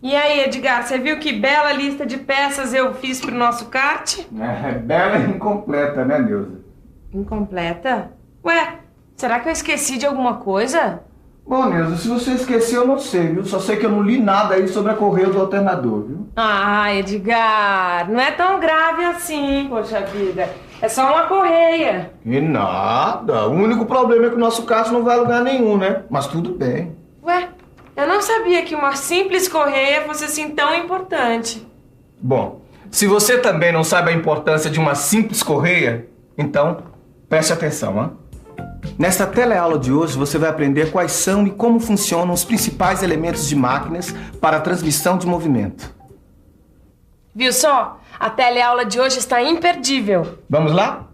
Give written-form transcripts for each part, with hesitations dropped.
E aí, Edgar, você viu que bela lista de peças eu fiz pro nosso kart? É bela e incompleta, né, Neuza? Incompleta? Ué, será que eu esqueci de alguma coisa? Bom, Neuza, se você esqueceu, eu não sei, viu? Só sei que eu não li nada aí sobre a correia do alternador, viu? Ah, Edgar, não é tão grave assim, poxa vida. É só uma correia. E nada. O único problema é que o nosso kart não vai a lugar nenhum, né? Mas tudo bem. Ué, eu não sabia que uma simples correia fosse assim tão importante. Bom, se você também não sabe a importância de uma simples correia, então preste atenção, hein? Nesta teleaula de hoje você vai aprender quais são e como funcionam os principais elementos de máquinas para a transmissão de movimento. Viu só? A teleaula de hoje está imperdível. Vamos lá?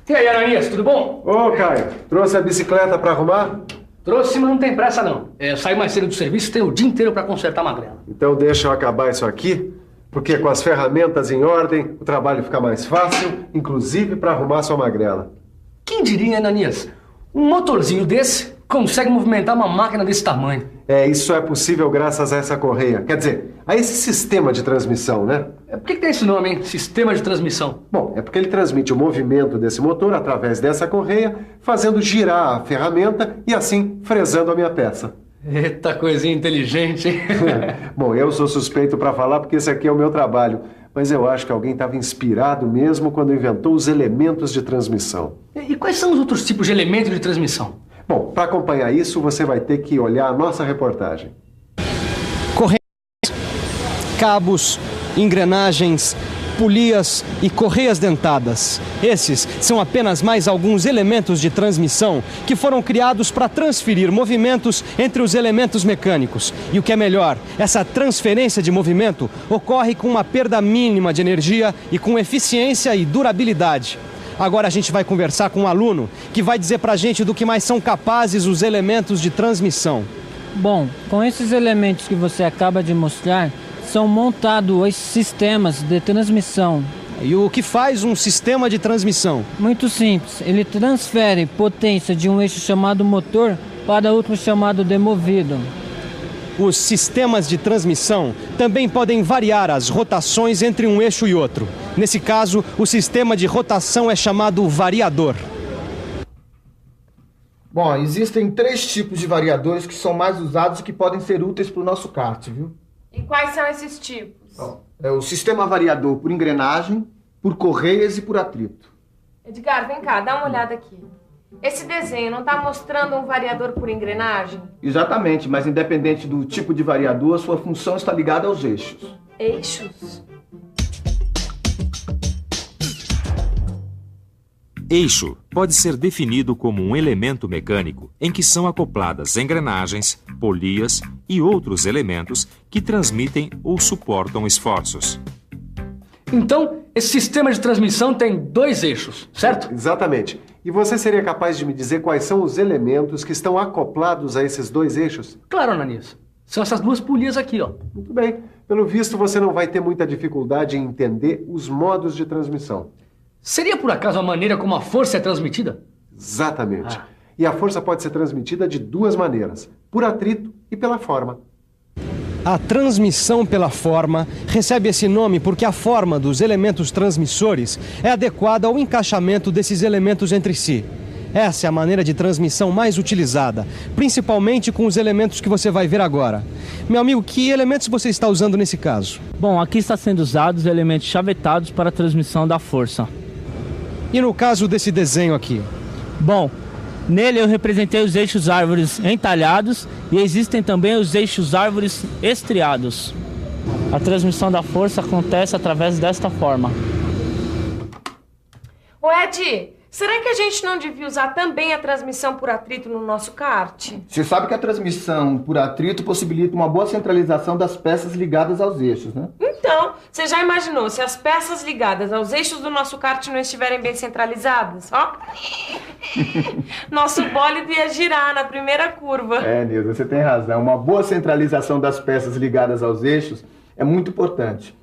E aí, Ananias, tudo bom? Ô, Caio, trouxe a bicicleta pra arrumar? Trouxe, mas não tem pressa, não. Eu saio mais cedo do serviço, tenho o dia inteiro pra consertar a magrela. Então deixa eu acabar isso aqui, porque com as ferramentas em ordem, o trabalho fica mais fácil, inclusive pra arrumar sua magrela. Quem diria, Ananias? Um motorzinho desse consegue movimentar uma máquina desse tamanho. Isso é possível graças a essa correia. Quer dizer, a esse sistema de transmissão, né? Por que tem esse nome, hein? Sistema de transmissão. Bom, é porque ele transmite o movimento desse motor através dessa correia, fazendo girar a ferramenta e assim fresando a minha peça. Eita, coisinha inteligente, hein? Bom, eu sou suspeito para falar porque esse aqui é o meu trabalho, mas eu acho que alguém estava inspirado mesmo quando inventou os elementos de transmissão. E quais são os outros tipos de elementos de transmissão? Bom, para acompanhar isso, você vai ter que olhar a nossa reportagem. Correntes, cabos, engrenagens, polias e correias dentadas. Esses são apenas mais alguns elementos de transmissão que foram criados para transferir movimentos entre os elementos mecânicos. E o que é melhor, essa transferência de movimento ocorre com uma perda mínima de energia e com eficiência e durabilidade. Agora a gente vai conversar com um aluno que vai dizer pra gente do que mais são capazes os elementos de transmissão. Bom, com esses elementos que você acaba de mostrar, são montados os sistemas de transmissão. E o que faz um sistema de transmissão? Muito simples, ele transfere potência de um eixo chamado motor para outro chamado de movido. Os sistemas de transmissão também podem variar as rotações entre um eixo e outro. Nesse caso, o sistema de rotação é chamado variador. Bom, existem 3 tipos de variadores que são mais usados e que podem ser úteis para o nosso kart, viu? E quais são esses tipos? É o sistema variador por engrenagem, por correias e por atrito. Edgar, vem cá, dá uma olhada aqui. Esse desenho não está mostrando um variador por engrenagem? Exatamente, mas independente do tipo de variador, sua função está ligada aos eixos. Eixos? Eixo pode ser definido como um elemento mecânico em que são acopladas engrenagens, polias e outros elementos que transmitem ou suportam esforços. Então, esse sistema de transmissão tem 2 eixos, certo? Exatamente. E você seria capaz de me dizer quais são os elementos que estão acoplados a esses 2 eixos? Claro, Ananias. São essas 2 polias aqui, ó. Muito bem. Pelo visto, você não vai ter muita dificuldade em entender os modos de transmissão. Seria por acaso a maneira como a força é transmitida? Exatamente. E a força pode ser transmitida de 2 maneiras, por atrito e pela forma. A transmissão pela forma recebe esse nome porque a forma dos elementos transmissores é adequada ao encaixamento desses elementos entre si. Essa é a maneira de transmissão mais utilizada, principalmente com os elementos que você vai ver agora. Meu amigo, que elementos você está usando nesse caso? Bom, aqui está sendo usados elementos chavetados para a transmissão da força. E no caso desse desenho aqui? Bom, nele eu representei os eixos árvores entalhados e existem também os eixos árvores estriados. A transmissão da força acontece através desta forma. Ô Ed, será que a gente não devia usar também a transmissão por atrito no nosso kart? Você sabe que a transmissão por atrito possibilita uma boa centralização das peças ligadas aos eixos, né? Então, você já imaginou se as peças ligadas aos eixos do nosso kart não estiverem bem centralizadas? Ó, nosso bólido ia girar na primeira curva. Nilda, você tem razão. Uma boa centralização das peças ligadas aos eixos é muito importante.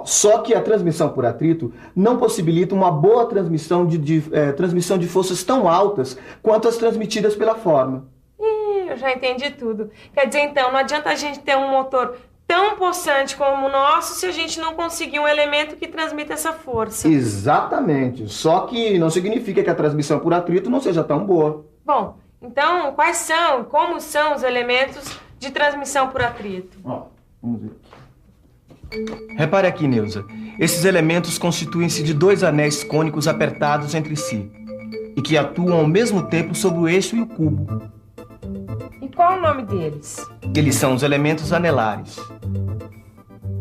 Só que a transmissão por atrito não possibilita uma boa transmissão transmissão de forças tão altas quanto as transmitidas pela forma. Eu já entendi tudo. Quer dizer, então, não adianta a gente ter um motor tão possante como o nosso se a gente não conseguir um elemento que transmita essa força. Exatamente. Só que não significa que a transmissão por atrito não seja tão boa. Bom, então, como são os elementos de transmissão por atrito? Vamos ver aqui. Repare aqui, Neuza. Esses elementos constituem-se de dois anéis cônicos apertados entre si e que atuam ao mesmo tempo sobre o eixo e o cubo. E qual o nome deles? Eles são os elementos anelares.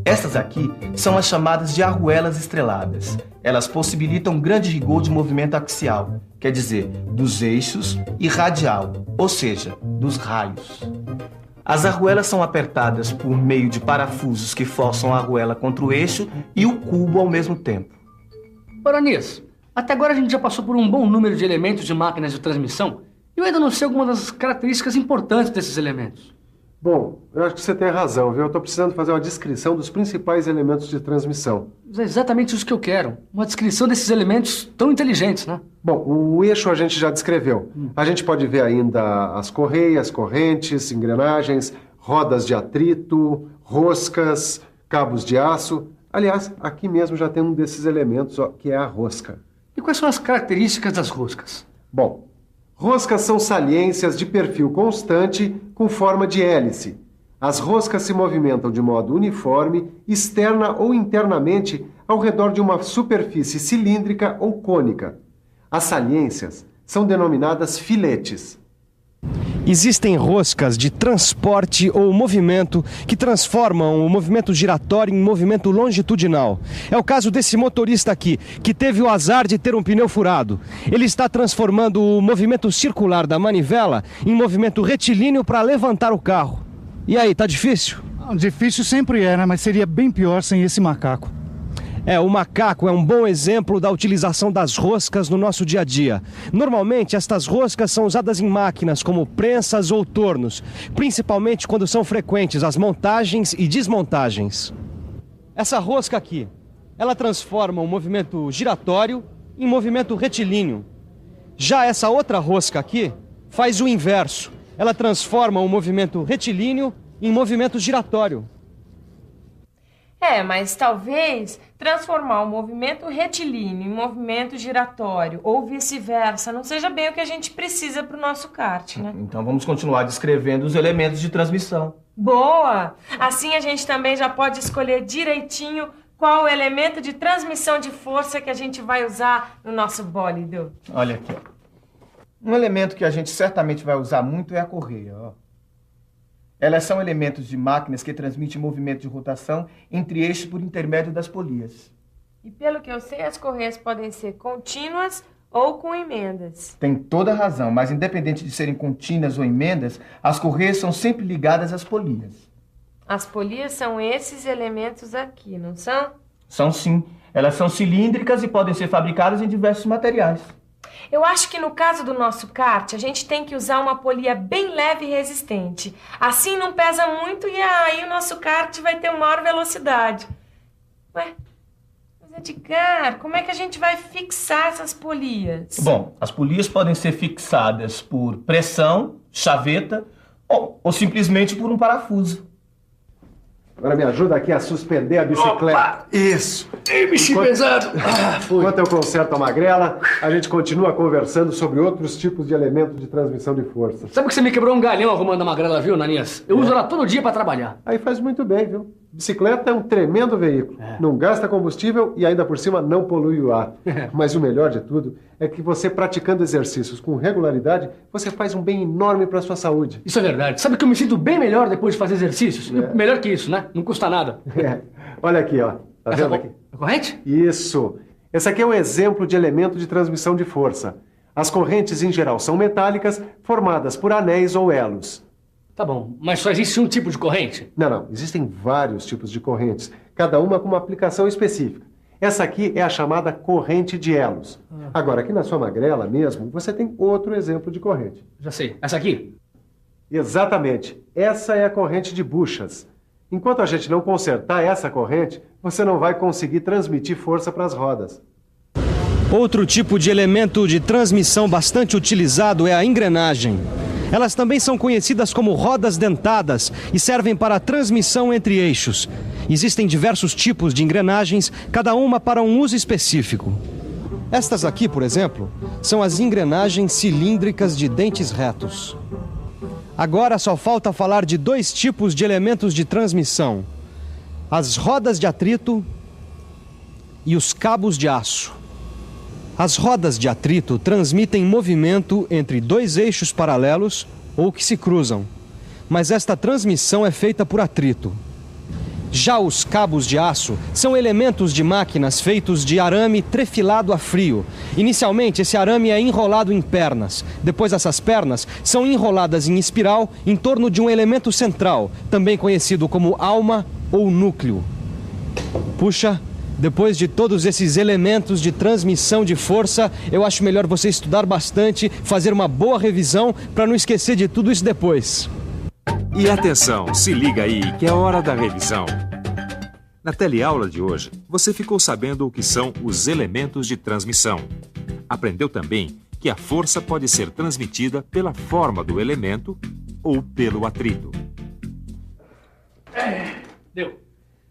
Estas aqui são as chamadas de arruelas estreladas. Elas possibilitam grande rigor de movimento axial, quer dizer, dos eixos, e radial, ou seja, dos raios. As arruelas são apertadas por meio de parafusos que forçam a arruela contra o eixo e o cubo ao mesmo tempo. Ananias, até agora a gente já passou por um bom número de elementos de máquinas de transmissão e eu ainda não sei algumas das características importantes desses elementos. Bom, eu acho que você tem razão, viu? Eu estou precisando fazer uma descrição dos principais elementos de transmissão. É exatamente isso que eu quero. Uma descrição desses elementos tão inteligentes, né? Bom, o eixo a gente já descreveu. A gente pode ver ainda as correias, correntes, engrenagens, rodas de atrito, roscas, cabos de aço. Aliás, aqui mesmo já tem um desses elementos, que é a rosca. E quais são as características das roscas? Bom, roscas são saliências de perfil constante com forma de hélice. As roscas se movimentam de modo uniforme, externa ou internamente, ao redor de uma superfície cilíndrica ou cônica. As saliências são denominadas filetes. Existem roscas de transporte ou movimento que transformam o movimento giratório em movimento longitudinal. É o caso desse motorista aqui, que teve o azar de ter um pneu furado. Ele está transformando o movimento circular da manivela em movimento retilíneo para levantar o carro. E aí, tá difícil? Difícil sempre é, né? Mas seria bem pior sem esse macaco. O macaco é um bom exemplo da utilização das roscas no nosso dia a dia. Normalmente, estas roscas são usadas em máquinas como prensas ou tornos, principalmente quando são frequentes as montagens e desmontagens. Essa rosca aqui, ela transforma o movimento giratório em movimento retilíneo. Já essa outra rosca aqui faz o inverso. Ela transforma o movimento retilíneo em movimento giratório. Mas talvez transformar o movimento retilíneo em movimento giratório ou vice-versa não seja bem o que a gente precisa para o nosso kart, né? Então vamos continuar descrevendo os elementos de transmissão. Boa! Assim a gente também já pode escolher direitinho qual o elemento de transmissão de força que a gente vai usar no nosso bólido. Olha aqui, Um elemento que a gente certamente vai usar muito é a correia, Elas são elementos de máquinas que transmitem movimento de rotação entre eixos por intermédio das polias. E pelo que eu sei, as correias podem ser contínuas ou com emendas. Tem toda a razão, mas independente de serem contínuas ou emendas, as correias são sempre ligadas às polias. As polias são esses elementos aqui, não são? São sim. Elas são cilíndricas e podem ser fabricadas em diversos materiais. Eu acho que no caso do nosso kart, a gente tem que usar uma polia bem leve e resistente. Assim não pesa muito e aí o nosso kart vai ter maior velocidade. Mas Edgar, como é que a gente vai fixar essas polias? Bom, as polias podem ser fixadas por pressão, chaveta ou simplesmente por um parafuso. Agora me ajuda aqui a suspender a bicicleta. Opa! Isso. Ei, bichinho pesado! Enquanto eu conserto a magrela, a gente continua conversando sobre outros tipos de elementos de transmissão de força. Sabe que você me quebrou um galhão arrumando a magrela, viu, Ananias? Eu uso ela todo dia pra trabalhar. Aí faz muito bem, viu? Bicicleta é um tremendo veículo. Não gasta combustível e ainda por cima não polui o ar. Mas o melhor de tudo é que você praticando exercícios com regularidade, você faz um bem enorme para sua saúde. Isso é verdade. Sabe que eu me sinto bem melhor depois de fazer exercícios? Melhor que isso, né? Não custa nada. Olha aqui, ó. Tá vendo aqui? É corrente? Isso. Esse aqui é um exemplo de elemento de transmissão de força. As correntes, em geral, são metálicas, formadas por anéis ou elos. Tá bom, mas só existe um tipo de corrente? Não. Existem vários tipos de correntes, cada uma com uma aplicação específica. Essa aqui é a chamada corrente de elos. Agora, aqui na sua magrela mesmo, você tem outro exemplo de corrente. Já sei. Essa aqui? Exatamente. Essa é a corrente de buchas. Enquanto a gente não consertar essa corrente, você não vai conseguir transmitir força para as rodas. Outro tipo de elemento de transmissão bastante utilizado é a engrenagem. Elas também são conhecidas como rodas dentadas e servem para a transmissão entre eixos. Existem diversos tipos de engrenagens, cada uma para um uso específico. Estas aqui, por exemplo, são as engrenagens cilíndricas de dentes retos. Agora só falta falar de dois tipos de elementos de transmissão: as rodas de atrito e os cabos de aço. As rodas de atrito transmitem movimento entre dois eixos paralelos ou que se cruzam, mas esta transmissão é feita por atrito. Já os cabos de aço são elementos de máquinas feitos de arame trefilado a frio. Inicialmente, esse arame é enrolado em pernas. Depois, essas pernas são enroladas em espiral em torno de um elemento central, também conhecido como alma ou núcleo. Puxa, depois de todos esses elementos de transmissão de força, eu acho melhor você estudar bastante, fazer uma boa revisão para não esquecer de tudo isso depois. E atenção, se liga aí que é hora da revisão. Na teleaula de hoje, você ficou sabendo o que são os elementos de transmissão. Aprendeu também que a força pode ser transmitida pela forma do elemento ou pelo atrito. Deu.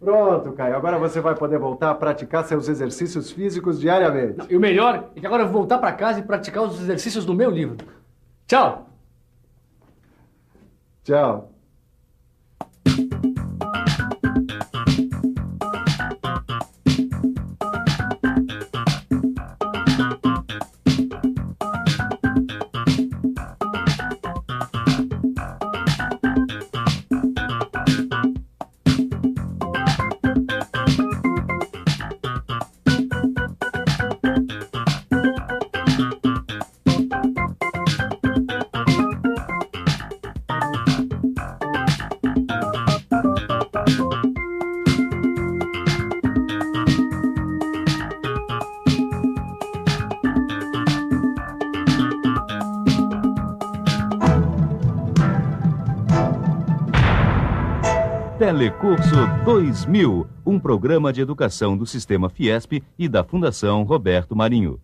Pronto, Caio. Agora você vai poder voltar a praticar seus exercícios físicos diariamente. E o melhor é que agora eu vou voltar para casa e praticar os exercícios do meu livro. Tchau! Tchau. Telecurso 2000, um programa de educação do Sistema Fiesp e da Fundação Roberto Marinho.